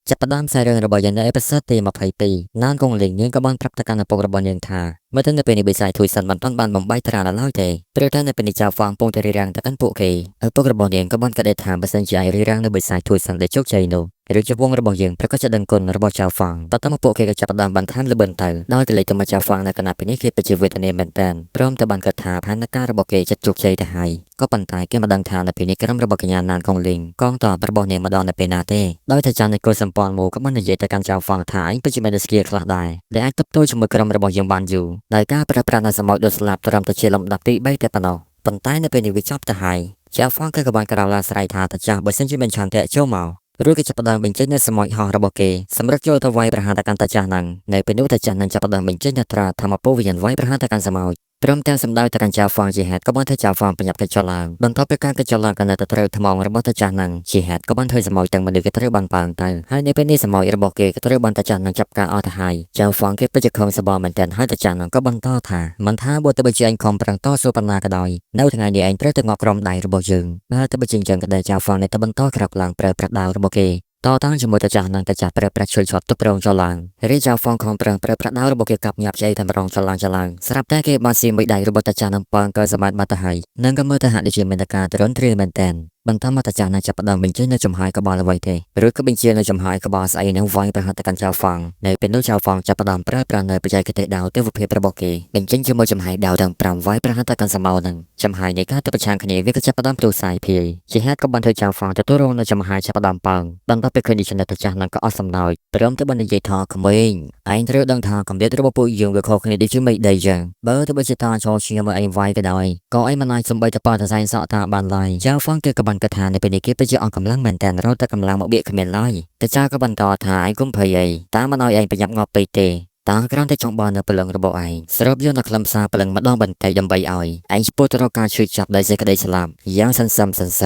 ចាប់ផ្ដើមខ្សែរឿងរបស់យើងនៅអេពីសូតទី22ណានកងលីងយើងក៏បានប្រាប់ទៅកាន់ឪពុករបស់យើងថាមើលទៅនៅពេលនេះបិសាយធួយសិនមិនទាន់បានបំបីតារាឡើយទេព្រោះតែនៅពេលនេះចៅហ្វាងពងតែរៀបរៀងទៅកាន់ពួកគេឪពុករបស់យើងក៏បានកាត់ដេថាបើសិនជាឯរៀបរៀងនៅបិសាយធួយសិនដែលជោគជ័យនោះឬជាវងរបស់យើងប្រកាសจะដឹងគុណរបស់ចៅហ្វាងតើតើមកពួកគេក៏ចាប់ផ្ដើមបានតាមលបិនទៅដោយតែលេខទៅមកចៅហ្វាងនៅគណៈពេលនេះគេពិតជាវេទនាមែនទែនព្រមតែបានគិតថាផែនការរបស់គេចិត្តជោគជ័យទៅហើយក៏ប៉ុន្តែគេមិនដឹងថានៅពេលនេះក្រុមរបស់កញ្ញាណានកងលីងកងទ័ពរបស់នាងម្ដងនៅពេលណាទេដោយតែចាំនៃគុលសម្ព័ន្ធមកក៏បាននិយាយទៅកាន់ចៅហ្វាងថាអញពិតជាមានស្គីខ្លះដែរដែលអាចទប់ទល់ជាមួយក្រុមរបស់យើងបានយូរដោយការប្រើប្រាស់នៅសម័យដូចស្លាប់ត្រឹមតែជាលំដាប់ទី3តែប៉ុណ្ណោះប៉ុន្តែនៅពេលនេះវាចប់ទៅហើយចៅហ្វាងក៏បានក្រោកឡើងស្រែកថាតាចាស់បើសិនជាមានឆន្ទៈចូលមករួចក៏ចាប់ផ្ដើមបញ្ចេញនូវសម័យហោះរបស់គេសម្រាប់ចូលទៅវាយប្រហារទៅកាន់តាចាស់ហ្នឹងនៅពេលនោះតាចាស់នឹងចាប់ផ្ដើមបញ្ចេញនូវត្រាធម្មពលវិញ្ញាណវាយប្រហារទៅកាន់សម័យព្រមទាំងសម្ដៅទៅកាន់ចៅហ្វាងជាហេតុក៏បានធ្វើចៅហ្វាងប្រញាប់កិច្ចចលឡើងបន្ទាប់ពីការកិច្ចចលឡើងក៏នៅតែត្រូវថ្មងរបស់តាចាស់ហ្នឹងជាហេតុក៏បានធ្វើសម័យទាំងមនុស្សគេត្រូវបានប៉ាន់ទៅហើយនៅពេលនេះសម័យរបស់គេក៏ត្រូវបានតាចាស់ហ្នឹងចាប់ការអស់ទៅហើយចៅហ្វាងគេពិតជាខំសបមែនទែនហើយតាចាស់ហ្នឹងក៏បន្តថាមិនថាបើទៅបើជាអញខំប្រឹងតស៊ូប៉ុណ្ណាក៏ដោយនៅថ្ងៃនេះឯងត្រូវតែងាប់ក្រំដៃរបស់យើងបើទៅបើជាអញ្ចឹងក៏ដែលចៅហ្វាងនៅតែបន្តក្រោកឡើងប្រើប្រាស់ដាវរបស់គេតតាំងជាមួយតាចាស់នឹងតាចាស់ប្រើប្រាស់ជួយឆត់ទុកប្រងចឡើងរីចៅហ្វងខំប្រឹងប្រើប្រាស់ដាវរបស់គេកាប់ញាប់ជ័យតែម្ដងចឡើងស្រាប់តែគេបានស៊ីមួយដៃរបស់តាចាស់នឹងប៉ងកើសម្បត្តិបាត់ទៅហើយនឹងក៏មើលទៅហាក់ដូចជាមានតែការទ្រាំទ្រាមែនតែនបន្តមកតាចាស់នឹងចាប់ផ្ដើមបញ្ចេញនៅចំហាយក្បាលអ្វីទេឬក៏បញ្ជានៅចំហាយក្បាលស្អីនឹងវាយប្រហាត់ទៅកាន់ចៅហ្វងនៅពេលនោះចៅហ្វងចាប់ផ្ដើមប្រើប្រាស់នៅបច្ចេកទេសដាវទេវភាពរបស់គេបញ្ចេញជាមួយចំហាយដាវទាំង5វាយប្រហាត់ទៅកាន់សមោនឹងចំហាយនៃការទៅប្រឆាំងគ្នាវាក៏ចាប់ផ្ដើមទូសាយភាយជាហេតុក៏បានធ្វើចៅហ្វងទទួលរងនៅចំហាយចាប់ផ្ដើមប៉ងបន្តពេលឃើញនេះតាចាស់នឹងក៏អត់សំណោចព្រមទៅបាននិយាយថាក្មេងឯងត្រូវដឹងថាកម្រិតរបស់ពួកយើងវាខុសគ្នាដូចជាមេដីចឹងបើទៅបើជាតាចូលឈាមឲ្យឯងវាយក៏ដោយក៏ឯងមិនអាចសំបីតប៉ាតសែងសក់តាបានឡើយចៅហ្វងគេក៏បានគិតថានៅពេលនេះគេពិតជាអស់កម្លាំងមែនតើរត់តែកម្លាំងមកបៀកគ្មានឡើយតែចៅក៏បន្តថាឯងកុំភ័យអីតាមិនឲ្យឯងប្រញាប់ងាប់ពេកទេតាគ្រាន់តែចង់បាននៅព្រលឹងរបស់ឯងស្របយកនៅខ្លឹមសារព្រលឹងម្ដងបន្តិចដើម្បីឲ្យឯងឆ្ពោះទៅរកការជួយចាប់ដោយសេចក្តីស្លាប់យ៉ាងសន្សឹ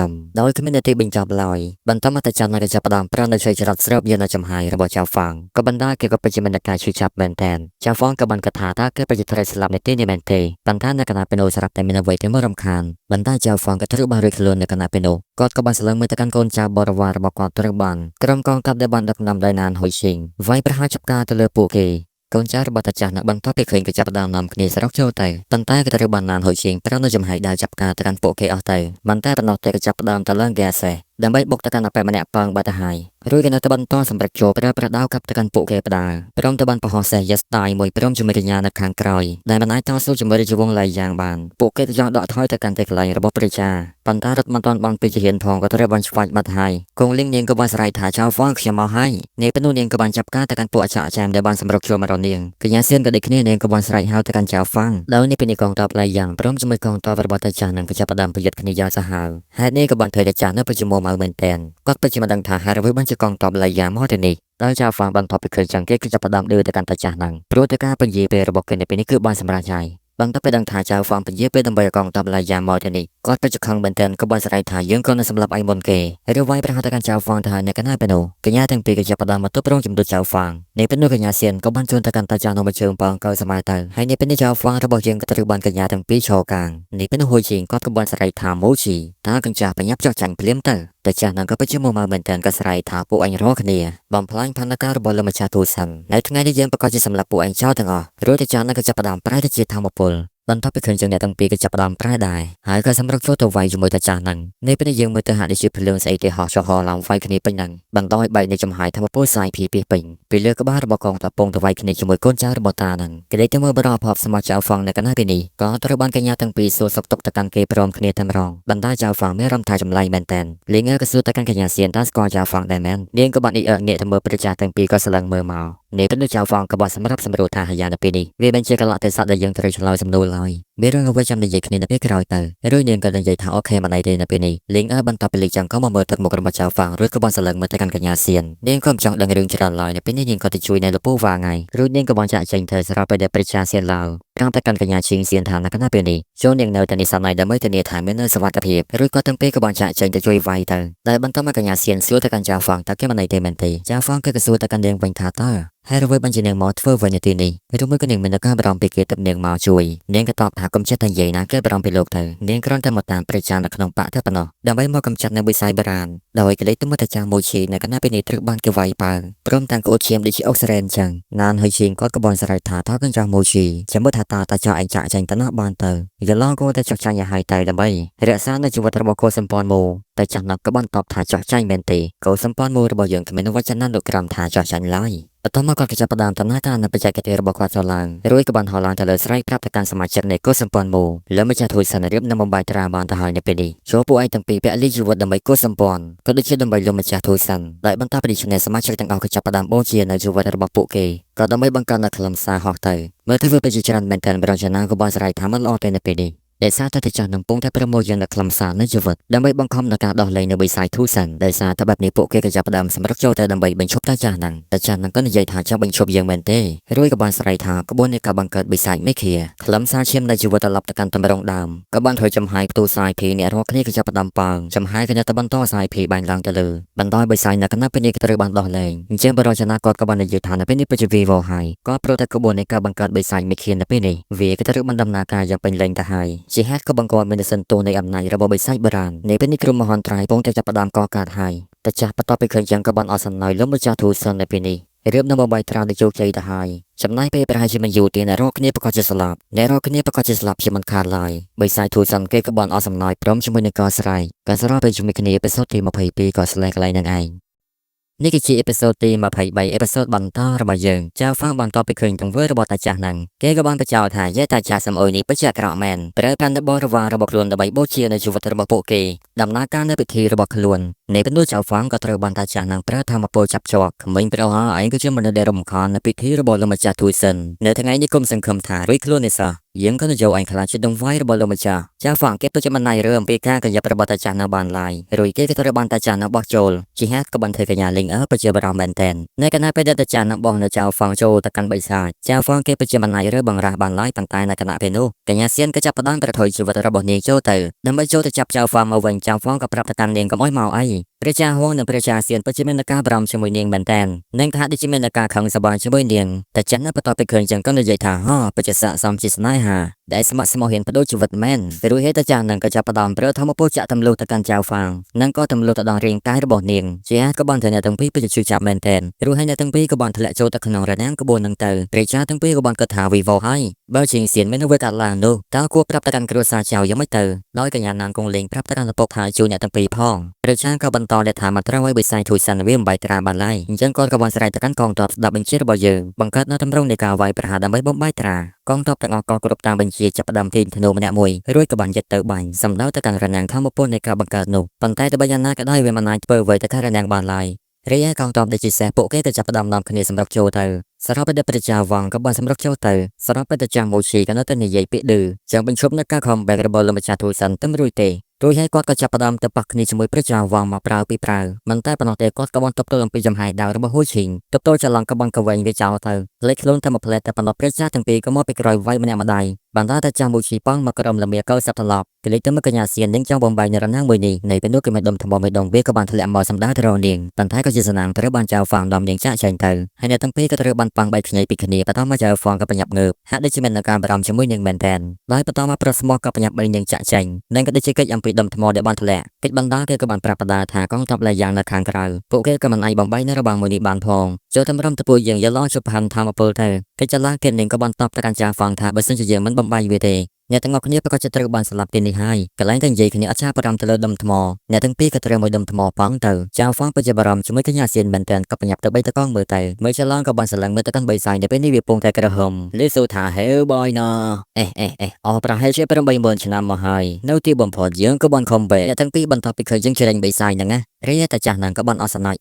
មដោយគ្មាននទីបញ្ចប់ឡើយបន្តមកតែចាំនៅចាប់ផ្ដើមប្រាំនៅជួយច្រត់ស្របយកនៅចំហាយរបស់ចៅហ្វាងក៏បណ្ដាគេក៏ពិតជាមានការជួយចាប់មែនតែនចៅហ្វាងក៏បានគិតថាតើគេពិតជាត្រូវស្លាប់នៅទីនេះមែនទេប៉ុន្តែនៅគណៈពេលនោះស្រាប់តែមានអ្វីទៅមករំខានបណ្ដាចៅហ្វាងក៏ត្រូវបានរួចខ្លួននៅគណៈពេលនោះគាត់ក៏បានស្លឹងមើលទៅកាន់កូនចៅបរិវាររបស់គាត់ត្រូវបានក្រុមកងទ័ពដែលបានដឹកនាំដោយណានហ៊ុយឈីងវាយប្រហារចាប់ការទៅលើពួកគេកូនចៅរបស់តាចាស់នៅបន្ទាប់ពីឃើញគេចាប់ផ្ដើមនាំគ្នាសរុបចូលទៅប៉ុន្តែក៏ត្រូវបានណានហ៊ុយឈីងប្រើនៅចំហាយដើរចាប់ការទៅកាន់ពួកគេអស់ទៅមិនតែប៉ុណ្ណោះទេក៏ចាប់ផ្ដើមទៅឡើងហ្គាសេដើម្បីបុកទៅកាន់អបិម្នាក់ប៉ងបាត់ទៅហើយរួចគេនៅតែបន្តសម្រាប់ចូលប្រើប្រាស់ដាវកាប់ទៅកាន់ពួកគេផ្ដាល់ព្រមទៅបានបោះសេះយ៉ាស្តាយមួយព្រមជាមួយកញ្ញានៅខាងក្រោយដែលមិនអាចតស៊ូជាមួយរាជវង្សឡៃយ៉ាងបានពួកគេទៅចង់ដកថយទៅកាន់ទីកន្លែងរបស់ប្រជាប៉ុន្តែរត់មិនទាន់បានពីជាហ៊ានផងក៏ត្រូវបានឆ្វាច់បាត់ហើយកងលីងនាងក៏បានស្រែកថាចៅហ្វងខ្ញុំមកហើយនាងពេលនោះនាងក៏បានចាប់ការទៅកាន់ពួកអច្ឆាដែលបានសម្រុកចូលមករកនាងកញ្ញាសៀនក៏ដូចគ្នានាងក៏បានស្រែកហៅទៅកាន់ចៅហ្វាងដោយនេះពេលនេះកងទ័ពឡៃយ៉ាងព្រមជាមួយកងទ័ពរបស់តាចាស់នឹងក៏ចាប់ផ្ដើមប្រយុទ្ធគ្នាយ៉ាងសាហាវហេតុនេះក៏បានធ្វើតាចាស់នៅប្រជុំមកមែនតែនគាត់ពិតជាមិនដឹងថាហេតុអ្វីបានជាកងទ័ពឡៃយ៉ាងមកទៅនេះដោយចៅហ្វាងបានតបពីឃើញចឹងគេគឺចាប់ផ្ដើមដើរទៅកាន់តាចាស់ហ្នឹងព្រោះតែការពន្យាពេលរបស់គេនៅពេលនេះគឺបានសម្រេចហើយបន្ទាប់ពីដឹងថាចៅហ្វាងពន្យាពេលដើម្បីកងទ័ពឡៃយ៉ាងមកទៅនេះគាត់ពិតជាខឹងមែនទែនក៏បានស្រែកថាយើងក៏នឹងសម្លាប់ឯងមុនគេឬវាយប្រហារទៅកាន់ចៅហ្វាងទៅហើយនៅកណ្ដាលពេលនោះកញ្ញាទាំងពីរក៏ចាប់ផ្ដើមមកទប់រងជំនួសចៅហ្វាងនេះពេលនោះកញ្ញាសៀនក៏បានជួនទៅកាន់តាចាស់នៅមួយជើងប៉ងកៅសម័យទៅហើយនេះពេលនេះចៅហ្វាងរបស់យើងក៏ត្រូវបានកញ្ញាទាំងពីរឈរកាងនេះពេលនោះហ៊ុយជីងគាត់ក៏បានស្រែកថាម៉ូជីតើកញ្ចាស់ប្រញាប់ចោះចាញ់ភ្លាមទៅតាចាស់នឹងក៏ពិតជាមកមែនទែនក៏ស្រែកថាពួកអញរកគ្នាបំផ្លាញផនការរបស់លោកម្ចាស់ទូសិននៅថ្ងៃនេះយើងប្រកាសជាសម្លាប់ពួកអញចោលទាំងអស់រួចតាចាស់នឹងក៏ចាប់ផ្ដើមប្រែទៅជាធម្មពលបន្ទាប់ពីឃើញចឹងអ្នកទាំងពីរក៏ចាប់ផ្ដើមប្រែដែរហើយក៏សម្រុកចូលទៅវាយជាមួយតាចាស់ហ្នឹងនេះពេលនេះយើងមើលទៅហាក់ដូចជាភ្លើងស្អីទេហោះចុះហោឡើងវាយគ្នាពេញហ្នឹងបន្តឲ្យបែកនៃចំហាយធម្មពលសាយភីពីពេញពីលើក្បាលរបស់កងតាពងទៅវាយគ្នាជាមួយកូនចៅរបស់តាហ្នឹងគេដេកទៅមើលបរិបទសមាជចៅហ្វងនៅកណ្ដាលពេលនេះក៏ត្រូវបានកញ្ញាទាំងពីរសួរសុខទុក្ខទៅកាន់គេព្រមគ្នាតែម្ដងបណ្ដាចៅហ្វងមានអារម្មណ៍ថាចម្លែកមែនតើលេងក៏សួរទៅកាន់កញ្ញាសៀនតាស្គាល់ចៅហ្វងដែរមែននាងក៏បានងាកទៅមើលប្រជាទាំងពីរក៏ស្លឹងមើលមកនេះទៅចៅហ្វងក៏បានសម្រាប់សម្រួលថាហើយនៅពេលនេះវាមិនជាកលៈទេសៈដែលយើងត្រូវឆ្លើយសំណួរឡើយមានរឿងអ្វីចាំនិយាយគ្នានៅពេលក្រោយទៅរួចនាងក៏និយាយថាអូខេមិនអីទេនៅពេលនេះលេងបន្តពីលេងចាំក៏មកមើលទឹកមុខរបស់ចៅហ្វាងរួចក៏បានស្លឹងមើលទៅកាន់កញ្ញាសៀននាងក៏មិនចង់ដឹងរឿងច្រើនឡើយនៅពេលនេះនាងក៏ទៅជួយនៅលពូវ៉ាថ្ងៃរួចនាងក៏បានចាក់ចេញទៅស្រាប់ពេលដែលប្រជាសៀនឡើយកាំងតែកាន់កញ្ញាឈីងសៀនថានៅកណ្ដាលពេលនេះចូលនាងនៅតែនេះសណៃដើម្បីធានាថាមាននៅសុវត្ថិភាពរួចក៏ទាំងពីរក៏បានចាក់ចេញទៅជួយវាយទៅដែលបន្តមកកញ្ញាសៀនសួរទៅកាន់ចៅហ្វាងតើគេមិនអីទេមែនទេចៅហ្វាងក៏សួរទៅកាន់នាងវិញថាតើហើយអ្វីបានជានាងមកធ្វើវិញនៅទីនេះឬមួយក៏នាងមានការបារម្ភពីគេទឹកនាងមកជួយនាងក៏តបថា កុំចិត្តតែនិយាយណាគេបារម្ភពីលោកទៅនាងគ្រាន់តែមកតាមព្រះចានៅក្នុងបកទៅប៉ុណ្ណោះដើម្បីមកកំចាត់នៅវិស័យបុរាណដោយក៏លេចទៅមើលតាចាស់មួយឈីនៅគណៈពេលនេះត្រូវបានគេវាយប៉ាវព្រមទាំងក្អួតឈាមដូចជាអុកសរ៉ែនចឹងណានហើយឈីងគាត់ក៏បនស្រ័យថាតើកញ្ចាស់មួយឈីចាំមើលថាតាចាស់ឯងចាក់ចាញ់ទៅណាបានទៅយឡងក៏តែចុះចាញ់ឲ្យហើយទៅដើម្បីរក្សានៅជីវិតរបស់កូនសម្ព័ន្ធមូតែចាស់នោះក៏បានតបថាចុះចាញ់មែនទេកូនសម្ព័ន្ធមូរបស់យើងគ្មានវចនានុក្រមថាចុះចាញ់ឡើយបន្ទាប់មកគាត់ក៏ចាប់ផ្ដើមដំណើរការនៅបច្ចេកទេសរបស់គាត់ចូលឡើងរួចក៏បានហោះឡើងទៅលើស្រែកប្រាប់ទៅកាន់សមាជិកនៃកុលសម្ព័ន្ធមូលើម្ចាស់ធួយសន្និរៀបនៅមុំបាយត្រាបានទៅហើយនៅពេលនេះចូលពួកឯងទាំងពីរពលិជីវិតដើម្បីកុលសម្ព័ន្ធក៏ដូចជាដើម្បីលោកម្ចាស់ធួយសិនដែលបន្តពីនេះសមាជិកទាំងអស់ក៏ចាប់ផ្ដើមបូជានៅជីវិតរបស់ពួកគេក៏ដើម្បីបង្កើននូវខ្លឹមសារហោះទៅមើលទៅវាជាច្រើនមែនទែនប្រចាំណាក៏បានស្រ័យថាមិនល្អទេនៅពេលនេះដែលសារតែចាស់នឹងពងតែប្រមូលយកនៅខ្លឹមសារនៃជីវិតដើម្បីបង្ខំនៅការដោះលែងនៅវិស័យធូសានដែលសារតែបែបនេះពួកគេក៏ចាប់ផ្ដើមសម្រុកចូលទៅដើម្បីបញ្ឈប់តាចាស់ហ្នឹងក៏និយាយថាចង់បញ្ឈប់យើងមែនទេរួចក៏បានស្រ័យថាក្បួននៃការបង្កើតវិស័យមេឃាខ្លឹមសារឈាមនៃជីវិតត្រឡប់ទៅកាន់តម្រងដើមក៏បានធ្វើចំហាយផ្ទូសាយភីអ្នករកគ្នាក៏ចាប់ផ្ដើមប៉ងចំហាយក៏ទៅបន្តសាយភីបាញ់ឡើងទៅលើបណ្ដោយវិស័យនៅគណៈពេលនេះក៏ត្រូវបានដោះលែងអញ្ចឹងបរិយាកាសគាត់ក៏បាននិយាយថានៅពេលនេះពិតជាវីវហើយក៏ប្រតែក្បួននៃការបង្កើតវិស័យមេឃានៅពេលនេះវាក៏ត្រូវបានដំណើរការយ៉ាងពេញលេញទៅហើយជាហេតុក៏បង្កមានសន្ទុះនៃអំណាចរបស់បិសាចបុរាណនៃពេលនេះក្រុមមហន្តរាយពងតែចាប់ផ្ដើមកកើតហើយតែចាស់បន្ទាប់ពីឃើញចឹងក៏បានអស់សំណើយលំម្ចាស់ធូសិននៅពេលនេះរៀបនៅបបាយត្រាដែលជោគជ័យទៅហើយចំណាយពេលប្រហែលជាមិនយូរទេអ្នករកគ្នាប្រកាសជាស្លាប់ជាមិនខាតឡើយបិសាចធូសិនគេក៏បានអស់សំណើយព្រមជាមួយនឹងការស្រ័យការស្រ័យពេលជាមួយគ្នាអេពីសូតទី22ក៏ស្លែកន្លែងនឹងឯងនេះគឺជាអេពីសូតទី23អេពីសូតបន្តរបស់យើងចៅហ្វាងបន្តពីឃើញទង្វើរបស់តាចាស់ហ្នឹងគេក៏បានបញ្ចោទថាយេតាចាស់សំអុយនេះពិតជាអាក្រក់មែនប្រើប្រាស់នៅបរិវាររបស់ខ្លួនដើម្បីបូជានៅជីវិតរបស់ពួកគេដំណើរការនៅពិធីរបស់ខ្លួននៃពេលនោះចៅហ្វាងក៏ត្រូវបានតាចាស់ហ្នឹងប្រើធម្មពលចាប់ជាប់ក្មេងប្រហែលឯងគឺជាមនុស្សដែលរំខាននៅពិធីរបស់លោកម្ចាស់ទូសិននៅថ្ងៃនេះគុំសង្ឃឹមថារួចខ្លួននេះសោះយើងក៏នឹងយកអញខ្លាចជាដងវាយរបស់លោកម្ចាស់ចៅហ្វាងគេពិតជាមិនណៃរឿងពីការកញ្ញប់របស់តាចាស់នៅបានឡើយរួចគេក៏ត្រូវបានតាចាស់នៅបោះចូលជាហេតុក៏បានធ្វើកញ្ញាលេងពិតជាបារម្ភមែនទែននៅគណៈពេលដែលតាចាស់នៅបោះនៅចៅហ្វាងចូលទៅកាន់បិសាចចៅហ្វាងគេពិតជាមិនណៃរឿងបង្រាស់បានឡើយប៉ុន្តែនៅគណៈពេលនោះកញ្ញាសៀនក៏ចាប់ផ្ដើមប្រថុយជីវិតរបស់នាងចូលទៅដើម្បីចូលទៅចាប់ចៅហ្វាងមកវិញចៅហ្វាងក៏ប្រាប់ទៅកាន់នាងកុំអោយមកអីព្រះចាហួងនិងព្រះចាសៀនពិតជាមានការបារម្ភជាមួយនាងមែនទែននាងថាដូចជាមានការខឹងសម្បាជាមួយនាងតែចិននៅបន្ទាប់ពីឃើញចឹងក៏និយាយថាពិតជាស័ក្តិសមជាស្នេហាដែលស្ម័គ្រស្មោះហ៊ានបដូរជីវិតមែនរួចហេតុតាចាស់នឹងក៏ចាប់ផ្ដើមប្រើធម្មពលចាក់ទម្លុះទៅកាន់ចៅហ្វាងនិងក៏ទម្លុះទៅដល់រាងកាយរបស់នាងជាក៏បានធ្វើអ្នកទាំងពីរពិតជាជឿចាប់មែនទែនរួចហើយអ្នកទាំងពីរក៏បានធ្លាក់ចូលទៅក្នុងរណាំងក្បួននឹងទៅព្រះចាទាំងពីរក៏បានគិតថាវិវោហើយបើជាងសៀនមាននៅវេកាត់ឡាននោះតើគួរប្រាប់ទៅកាន់គ្រួសារចៅយ៉ាងម៉េចទៅដោយកញ្ញាណាងគង់លេងប្រាប់ទៅកាន់ឪពុកថាជួយអ្នកទាំងពីរផងព្រះចាក៏បន្តលេថាមកត្រូវឲ្យបិសាចធួយសានវាមិនបាយត្រាបានឡើយអញ្ចឹងគាត់ក៏បានស្រែកទៅកាន់កងទ័ពស្ដាប់បញ្ជារបស់យើងបង្កើតនៅទម្រង់នៃការវាយប្រហារដើម្បីបំបាយត្រាកងទ័ពទាំងអស់ក៏គ្រប់តាមបញ្ជាចាប់ផ្ដើមទាញធ្នូម្នាក់មួយរួចក៏បានយកទៅបាញ់សម្ដៅទៅកាន់រណាំងធម្មពលនៃការបង្កើតនោះប៉ុន្តែទោះបីយ៉ាងណាក៏ដោយវាមិនអាចធ្វើអ្វីទៅកាន់រណាំងបានឡើយរីឯកងទ័ពដែលជាសេះពួកគេក៏ចាប់ផ្ដើមនាំគ្នាសម្រុកចូលទៅសរុបពេលព្រះចាវងក៏បានសម្រុកចូលទៅសរុបពេលចាស់មូឈីក៏នៅតែនិយាយពាក្យឌឺចាំបញ្ឈប់នៅការខំបែករបស់លោកម្ចាស់ទូសិនតែមិនរួចទេរួចហើយគាត់ក៏ចាប់ផ្ដើមទៅប៉ះគ្នាជាមួយព្រះចាវងមកប្រើពីប្រើមិនតែប៉ុណ្ណោះទេគាត់ក៏បានតបទល់អំពីចំហាយដាវរបស់ហ៊ូឈីងតបទល់ចលងក៏បានកវែងវាចោលទៅលេចខ្លួនតែមួយផ្លែតែប៉ុណ្ណោះព្រះចាទាំងពីរក៏មកពីក្រោយវាយម្នាក់ម្ដាយបានតែចាស់មូឈីប៉ងមកក្រំលមៀកោសັບត្រឡប់គេលេចទៅមកកញ្ញាសៀននាងចង់បំបាយនៅរណាំងមួយនេះនៃពេលនោះគេមិនដុំថ្មមួយដងវាក៏បានធ្លាក់មកសម្ដៅទៅរកនាងប៉ុន្តែក៏ជាសំណាងត្រូវបានចៅហ្វាងដំនាងចាក់ចែងទៅហើយអ្នកទាំងពីរក៏ត្រូវបានប៉ងបែកខ្ញីពីគ្នាបន្តមកចៅហ្វាងក៏ប្រញាប់ងើបហាក់ដូចជាមានការបារម្ភជាមួយនាងមែនទែនដោយបន្តមកប្រស្មោះក៏ប្រញាប់បីនាងចាក់ចែងនិងក៏ដូចជាកិច្ចអំពីដុំថ្មដែលបានធ្លាក់កិច្ចបណ្ដាគេក៏បានប្រាប់បដាថាកងទ័ពលាយ៉ាងនៅខាងក្រៅពួកគេក៏មិនអាចបំបាយនៅរបាំងមួយនេះបានផងចូលតែរំទៅពួកយើងយឡងជប់ផាន់ធម្មពលទៅកិច្ចចលាគេនាងក៏បានតបទៅកាន់ចៅហ្វាងថាបើសិនជាយើងមិនបំបាយវាទេអ្នកទាំងអស់គ្នាប្រកាសជាត្រូវបានស្លាប់ទីនេះហើយកន្លែងតែនិយាយគ្នាអត់ចាបារម្ភទៅលើដុំថ្មអ្នកទាំងពីរក៏ត្រូវមួយដុំថ្មប៉ងទៅចៅហ្វាងពិតជាបារម្ភជាមួយកញ្ញាសៀនមែនទែនក៏ប្រញាប់ទៅបីតកងមើលទៅមើលចលងក៏បានស្រឡឹងមើលទៅកាន់បិសាចនៅពេលនេះវាពងតែក្រហមលីស៊ូថាហេបយណាអស់ប្រហែលជា80000ឆ្នាំមកហើយនៅទីបំផុតយើងក៏បានខំបែអ្នកទាំងពីរបន្តពីឃើញយើងជ្រែងបិសាចហ្នឹងណារីឯតាចាស់ហ្នឹងក៏បានអស់សំណើច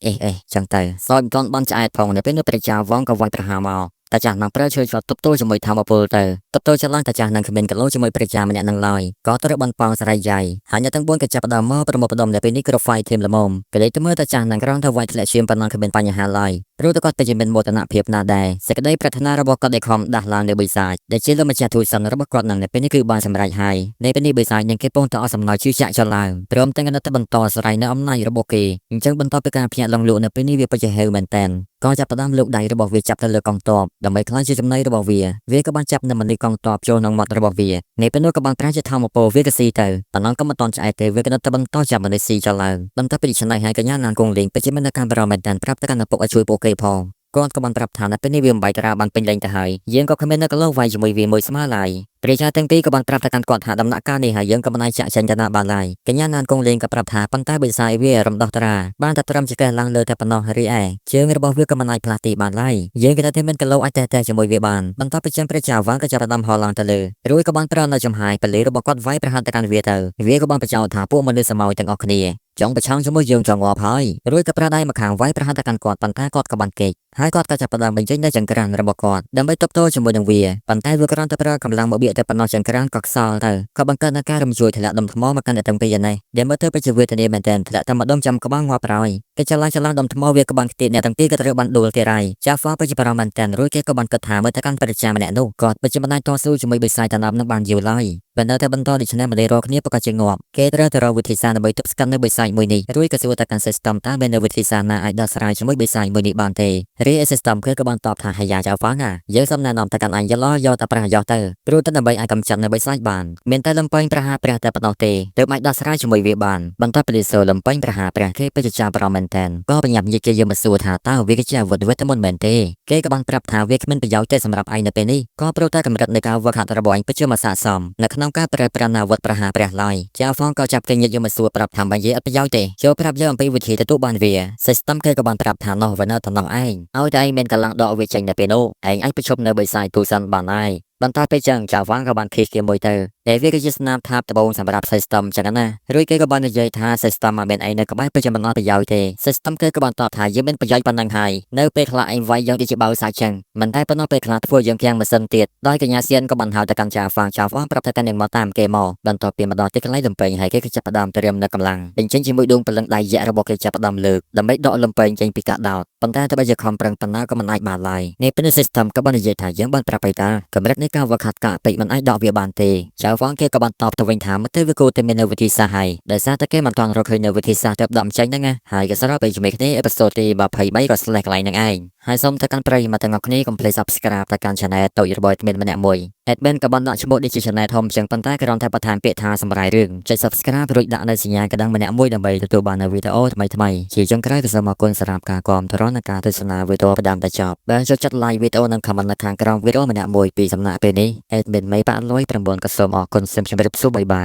ចឹងទៅសោយមិនទាន់បានឆ្អែតផងនៅពេលនោះព្រះចៅហ្វងក៏វាយប្រហារមកតាចាស់នឹងប្រើឈើឆ្លាត់ទប់ទល់ជាមួយធម្មពលទៅទប់ទល់ចលងតាចាស់នឹងគ្មានកលោជាមួយព្រះចាម្នាក់នឹងឡើយក៏ត្រូវបានប៉ោងសរៃយ៉ៃហើយអ្នកទាំង4ក៏ចាប់ផ្ដើមមកប្រមូលផ្ដុំនៅពេលនេះគ្រាប់ហ្វាយធៀមល្មមក៏លេចទៅមើលតាចាស់នឹងក្រងទៅវាយធ្លាក់ឈាមប៉ុណ្ណឹងគ្មានបញ្ហាឡើយ รู้แต่ก็แต่จะเป็นโมตนาเพียบนาได้สกได้ปรารถนาระบบก็ได้ความดักลางในบริษัทแต่เชื่อแล้วมันจะถูกสั่งระบบกดนั่นในเป็นนี่คือบานสำหรับให้ในเป็นนี่บริษัทยังเก็บป้องต่อสำนักชื่อจะฉลาดพร้อมตั้งกันนัดบรรทอสไลในอำนาจระบบเกย์ยังจังบรรทอไปการพยายามลงลุในเป็นนี่เวียไปจะเฮลแมนแตนก็จะประดามลูกใดระบบเวียจับทะเลกองตอบดำไปคล้ายชื่อจำในระบบเวียก็บันจับนำมันในกองตอบโจนองหมดระบบเวียในเป็นนู่นก็บังตราจะทำมาโปเวียก็ซีเตอร์ตอนนั้นก็มาตอนจะไอเตเวียก็นัดบรรทอจับมันในซีฉลาดบรรทอไปดิฉันในให้กันย่านานกงเลียงไปจะเป็นการประมาณแตนปรับตะการปกช่วยโปเกย์พอก่อนกำลังปรับฐานะเป็นนิวิมใบตราบันเป็นแรงแต่หายยังก็คอมเมนต์นักเล่าไว้จมวยวีมวยสมาลายประชาตั้งปีกำลังปรับตะการกอดหาดำนักการในหายยังกำลังจะเชิญจนาบาลายกันย่านานกงเลงกับปรับฐานปันใต้บริษัทเวียรำดอกตราบ้านตัดตรำจะแก่ลังเลอแต่ปนอฮาริแอเชื่อระบบเวียกำลังพลาตีบาลายยังกันที่มันกันเล่าไอแต่จมวยวีบานบรรทัดไปเชิญประชาวังก็จะประดามฮอลลังตะเลรู้กำลังปราณจมหายไปเลยระบบกอดไว้ประหารตะการเวียเตอเวียกำลังประชาถาพวกมันเลยสมอยตั้งออกเนียจงประชังจมวยยงจงวอพายรู้กับประได้มาขังไว้ประหารตะการกอดปันใต้กอดกำลังเกยหายกอดก็จะประดามเป็นใจได้จังกรันระบบกอดดำไปตบโตจมวยดังเวียปันใต้เวียกรันตะประกำลังบ่เบียแต่ปนอจังกรันกอกซอลเตอก็บังเกิดนักการรำช่วยทะเลดำทมอมากันแต่ตั้งปียันไงเดี๋ยวเมื่อเธอไปเจอเวทเนียแมนเทนทะเลทำมาดมจำกบ้างว่าปลายก็จะล้างดำทมอเวียกบังติดเนี่ยตั้งปีก็เตะบันดูเตะไรจ้าฟ้าไปจะประมาณแทนรู้แค่กบันกระถาเมื่อตะการประจามันแน่นูกอดไปจะมาได้ต่อสู้จมวยใบสายตานับนักบานอยู่ไล่บันเดอร์แต่บันต่อดิฉันมาเลยรอคนนี้ประกาศงอบเกตระวิธีสารใบทุบสกันในใบสายมวยนี้รู้กระทรวงการสิสตัมตั้งเป็นวิธีสารนาไอดอสไรจมวยใบสายมวยนี้บานเตเรียสิสตัมคือกบันตอบทางหายาจ้าฟ้างะเยอะสำนักนำตะการอันยล้อยอตะประยอเตอร์รู้ตั้งแต่ใบไอกำจัดในใบสายบานเมนแต่ลำไปประหารประแต่ปนอเตเติมไอดอสไรจมวยเวียบานบันต่อไปดิโซลำไปประหารประเคไปจะจาประมาณแทนก็เป็นอย่างยิ่งเกี่ยมาสู่ทาต้าวิกเจ้าวัดเวทมนต์เมนเตเกกบันปรับทาวิกมันไปยาวเตสำหรับไอในเป็นนี้ก็โปรตากำลังในการวัดขาดระบอยไปเชื่อมาสะสมในขนมการประนาวัดประหารประลอยเจ้าฟ้องก็จับกันยมาสู่ปรับทำใบเยอะไปยาวเตเจ้าปรับเยอะไปวิธีตุบานเวียสิสตัมเกกบันปรับทานอวันนตนองไอเอาใจเมนกำลังดอกวิจัยในเป็นโอไอไปชมในใบสายตูซันบานไอบรรทัดไปจังจากฟังกับบันคิดเกมบอยเตอร์แต่วิกฤตน้ำทับตะบงสำหรับสิสตัมจากนั้นนะรู้เกี่ยวกับบันใจท่าสิสตัมมาเป็นไอในกับใบไปจำนวนไปยาวเตสิสตัมเกี่ยวกับบันตอบถ่ายยังเป็นประโยชน์ปันนังไฮเนื้อเป็ดละไอไว้ยังดิจิบัลสายจังมันได้ปนอเป็ดละทั่วยังเพียงมาเสนเตียดได้กันยาเซียนกับบันหาวตะกันจากฟังจากฟังปรับตะกันหนึ่งมาตามเกมอบันตอบเปลี่ยนมาดอที่กันไล่ลำไปให้เกี่ยวกับจับดำเตรียมในกำลังเป็นเช่นจิมวยดวงเป็นลังได้แย่ระบบเกี่ยวกับจับดำเลือกดำไม่ดอลำไปยังปีกะดาวปันได้แต่ใบจะคอมปรังปันน้าก็มันไอมาลายในเป็นสิสตัมกับบันใจถ่ายยังบันปรับไปตากำลังในการวัดขัดกะไปมันไอดอกเวียบานเตชาวฟังเกี่ยวกับบันตอบตะวันถามมาเตวิโกเตมินวิธีสหายแต่ซาตะเกมันตอนเราเคยในวิธีสาจับดำใจนั่งไงหายก็สารไปจุดเมฆนี้เอพิโซดที่แบบให้ใบก็สแลกไลน์นั่งไงหายส้มตะการไปมาตั้งอกนี้ก็เพลย์ซับสกราบตะการชนะตัวยูบอยเมนมันแหนมวยแอดเบนกับบันดาชโมดิจิชนะทอมเชียงปันใต้กระดอนแทบประธานเปียทาสมัยเรื่องใจซับสกราบรุ่ยด่าในสัญญาณกระดังมันแหนมวยดังใบตัวบานในวิดีโอทำไมขี่จงใกล้กับสมาคมสลับกากรทรนการทัศนาวิดีโอประดามแต่จอบแบนจะจัดไลน์วิดีโอนั่งคำมันในทางกระดองวิดีโอมันแหนมวยปีสำนักเป็นนี้แอดเบนไม่ปะร้อยประมวลกระสมออกคนเซมชมเรบสู้ใบ